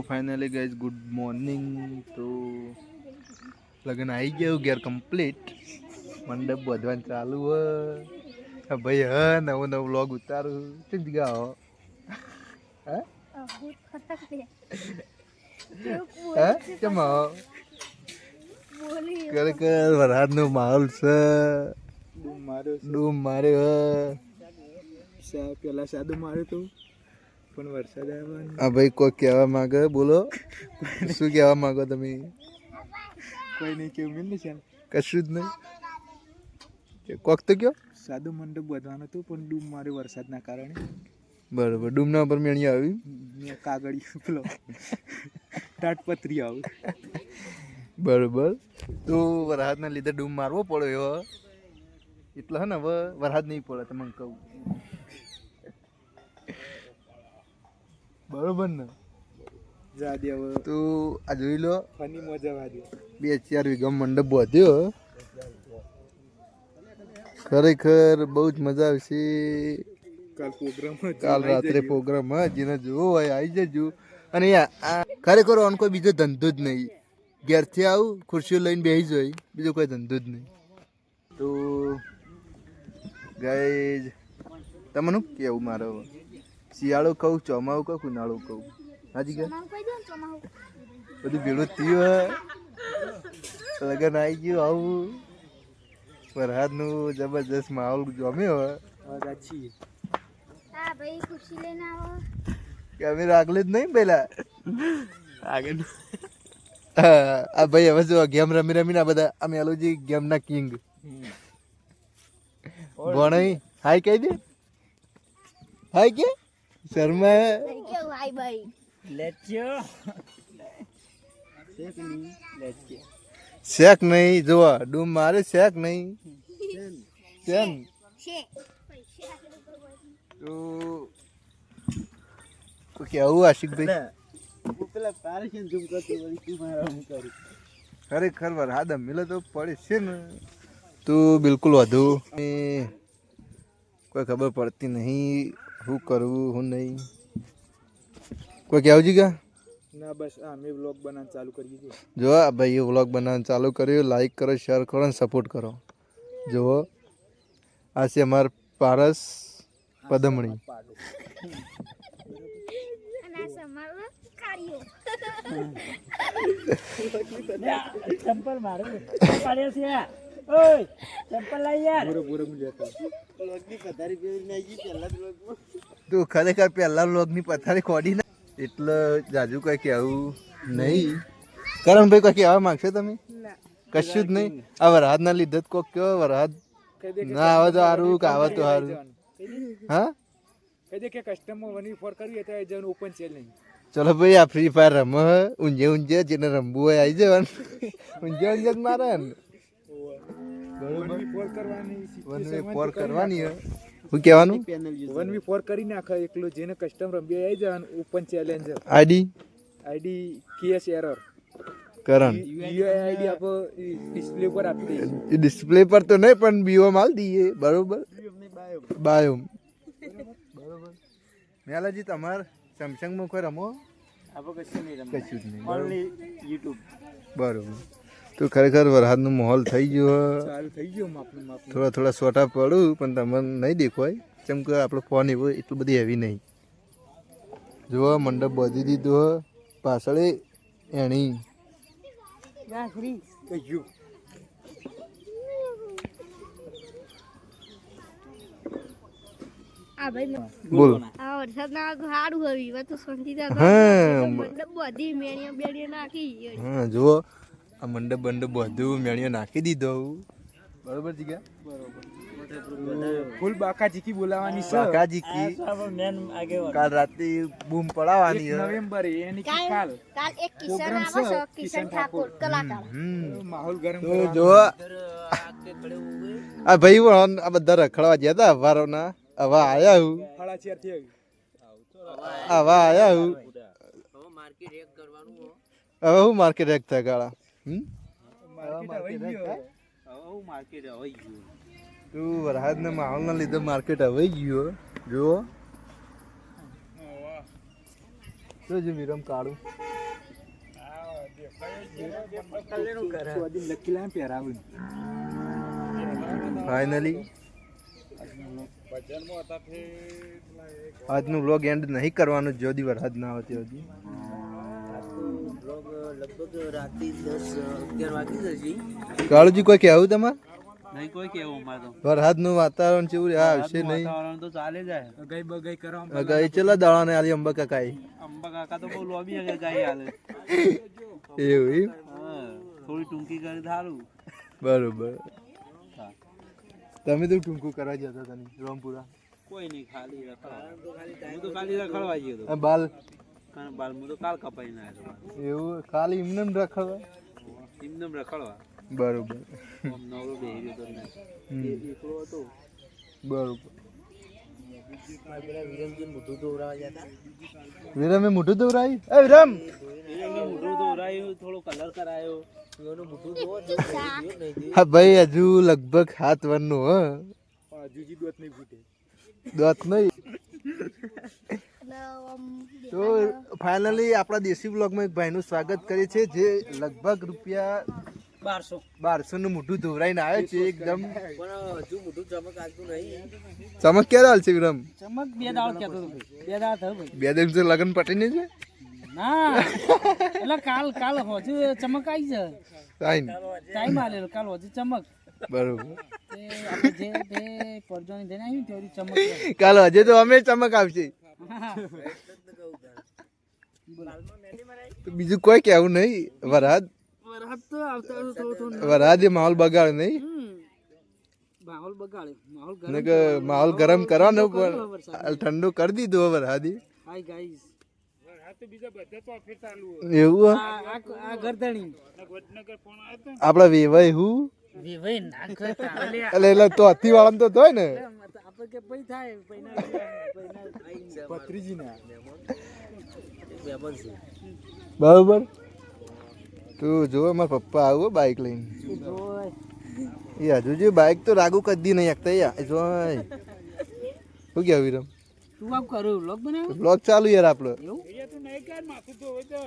Finally guys good morning. તો લગ્ન આવી ગયું ઘેર કમ્પ્લીટ. મંડપ બધવાનું ચાલુ હ ભાઈ. નવો નવો વ્લોગ ઉતારું શું જગ્યા હો કેમ ખરેખર વરસાદ નો માહોલ છે. ડૂમ માર્યો પેલા સાદું માર્યું તું પણ વરસાદ આવ્યો. હા ભાઈ કોઈ કહેવા માંગે બોલો. શું કહેવા માંગો તમે? કોઈ નહીં કેવું મિલ છે કશું જ નહીં. કોક તો કયો સાદું મંડપ બધવાનું હતું પણ ડૂમ માર્યો વરસાદના કારણે. બરોબર. ડૂમના ઉપર મેણી આવી કાગળ પેલો તાટપત્રી આવું. બરોબર. તો વરસાદના લીધે ડૂમ મારવો પડ્યો એવો એટલે હે ને હવે વરસાદ નહીં પડે તમને કહું. બરોબર ને? જા દે હવે. તો આ જોઈ લો ફની મજા વાળી 2-4 વીઘા મંડપ બાંધ્યો. ખરેખર બહુ જ મજા આવશે. કાલ રાત્રે પ્રોગ્રામ જેને જોવો હોય આવી જજો. અને યાર ખરેખર આનો કોઈ બીજો ધંધો જ નહીં. ઘેરથી આવું ખુરશીઓ લઈને બેસી જાય, બીજો કોઈ ધંધો જ નહીં. તો ગાઈઝ તમને શું કેવું મારે? શિયાળો કહું, ચોમાવું કહું, ઉનાળો કહું? હાજી ગયા બધું ભેળું થયું. લગન આવી ગયું આવું વરસાદનું જબરજસ્ત માહોલ જમ્યો. કે અમે રાખલે જ નહીં પેલા આગળ. આ ભાઈ હવે જો ગેમ રમી રમીને બધા અમે આલોજી ગેમના કિંગ ભણાઈ હાય કહી દે. હાય કે શર્મા શેક નહીં જોવા ડૂમ મારે શેક નહીં કેમ. તો કેવું આશિકભાઈ? ખરેખર વરસાદ મિલે તો પડે છે ને. તો બિલકુલ વધુ કોઈ ખબર પડતી નહીં શું કરવું શું નહીં. કોઈ કહેવું છે કે ના? બસ અમે વ્લોગ બનાવવાનું ચાલુ કરી દીધું. જો ભાઈ વ્લોગ બનાવવાનું ચાલુ કર્યું. લાઈક કરો, શેર કરો અને સપોર્ટ કરો. જુઓ આ છે અમારા પારસ પદમણી. તું ખરેખર પહેલા વ્લોગ ની પથારી ખોડી ના એટલે જાજુ કઈ કહેવું નહીં. કરણભાઈ કોઈ કહેવા માંગશો તમે? કશું જ નહીં. આ વરસાદ ના લીધે કોક કયો વરસાદ ના આવે તો સારું કે આવે તો સારું. હા કહી દે કે કસ્ટમર 1v4 કરીએ તો જન ઓપન ચેલેન્જ. ચલો ભાઈ આ ફ્રી ફાયર રમે ઊંઝે ઊંઝે જેને રમવું હોય આવી જવાનું. ઊંઝે ઊંઝે જ મારે ને. બરોબર 1v4 કરવાની શું કહેવાનું? 1v4 કરી નાખે એકલો જેને કસ્ટમ રમી આવી જવાનું ઓપન ચેલેન્જ. આઈડી કેએસ એરર કરણ આઈડી આપો ડિસ્પ્લે પર આપી દઈએ. ડિસ્પ્લે પર તો નહીં પણ બીઓ માલ દઈએ. બરોબર બાયોમ. બરોબર. મેલાજી તમારે સેમસંગમાં કોઈ રમો? કશું જ નહીં. બરોબર. તો ખરેખર વરસાદનો માહોલ થઈ ગયો. થોડા થોડા સોટા પડું પણ તમને નહીં દેખાય કેમ કે આપણો ફોન એવો એટલું બધી હેવી નહીં. જુઓ મંડપ બાંધી દીધો પાછળ એણી. બોલ. હા જુઓ આ મંડપ બંડપ બધું મેળીઓ નાખી દીધો. બરોબર છે ગયા? ફૂલ બાકાજીકી બોલાવાની છે. બાકાજીકી કાલ રાતે બૂમ પડાવવાની 1 નવેમ્બરે એની કાલ એક કિશન આવે છે, કિશન ઠાકોર કલાકાર. માહોલ ગરમ. તો જો આ ભાઈ આ બધા રખડવા ગયા હતા અવારોના. હવા આયા હું હવા આયા હું હવે હું માર્કેટ એક થાય ગાળા. તું વરસાદના માહોલના લીધે માર્કેટ હવાઈ ગયો. જુઓ જો વિરમ કાઢું ચોદી લકી લાય પહેરાવું ફાઇનલી આજનું વ્લોગ એન્ડ નહીં કરવાનું જો દી વરસાદ ના આવતી હતી. લગભગ રાતે 10-11 વાગી જશે. કાળુજી કોઈ કહેવું તમારે? નહીં કોઈ કેવું અમારે તો વરસાદનું વાતાવરણ કેવું આ આવશે નહીં? વાતાવરણ તો ચાલે જાય. ગઈ બગઈ કરવા ગઈ ચેલા દાડા ને આલી અંબા કાકાએ અંબા કાકા તો બહુ લોબી હગે ગાય હાલે. એવું એમ? હા, થોડી ટૂંકી કરી થારું. બરોબર. તમે તો ટૂંકું કરવા જતા હતા ને રામપુરા? કોઈ નહીં, ખાલી રખડવા. હું તો ખાલી રખડવા ગયો હતો. આ બાલ કારણ બાલ હું તો કાલ કપાઈ ના આવ્યો. એવું ખાલી એમને જ રખડવા? એમને રખડવા. બરોબર આમ નવરો બેહી રહ્યો તો નહીં. એ એકલો હતો. બરોબર. વિરમજી મોઢું દોરાવા જતા. વિરમે મોઢું દોરાયું? એ વિરમ વિરમને મોઢું દોરાયું, થોડો કલર કરાયો. એનું મોઢું જોવો તો નહીં. હા ભાઈ હજુ લગભગ 7 વર્ષનું હ. હજુજી દોત નહીં ફૂટે. દોત નહીં. એટલે આમ તો ફાઇનલી આપણા દેશી બ્લોગમાં એક ભાઈનું સ્વાગત કરીએ છીએ જે લગભગ રૂપિયા 1200 નું મોઢું ધોવરાઈને આવ્યો છે એકદમ. પણ હજુ મોઢું ચમક આવતું નહીં. ચમક ક્યારે હાલશે વિરમ? ચમક 2 દાળ કહેતો હતો ભાઈ. 2 દાળ થયો ભાઈ. 2 દિવસ લગ્ન પટીને છે? ના એટલે કાલ હોજુ ચમક આવી છે. ટાઈમ આલેલો કાલ હોજુ ચમક. બરોબર. તે આપણે જે પરજોની જઈને આવ્યું તેવી ચમક છે. કાલ હજે તો અમે ચમક આવશે. તો બીજું કોઈ કેવું નહીં. વરસાદ વરસાદ તો આવતા થોડો વરસાદ એ માહોલ બગાડે નહીં. માહોલ બગાડે. માહોલ ને કે માહોલ ગરમ કરવાનો પણ ઠંડુ કરી દીધું હવે વરસાદ. Hi guys. એવું આ ગરદણી આપડા વેવાય હું વેવાઈ ના કરતા એટલે તો અતિ વાળા તો હોય ને આપણે કે પઈ થાય પઈના ભત્રીજી ના બરોબર. તું જો મારા પપ્પા આવું બાઈક લઈને. એ હજુ જે બાઈક તો રાગુ કદી નહીં આપતા યાર. જોય શું કેવું વિરમ? તું આમ કરું વ્લોગ બનાવ બ્લોગ ચાલુ યાર આપણો. એવું તું નહીં કર માથું તો હોય તો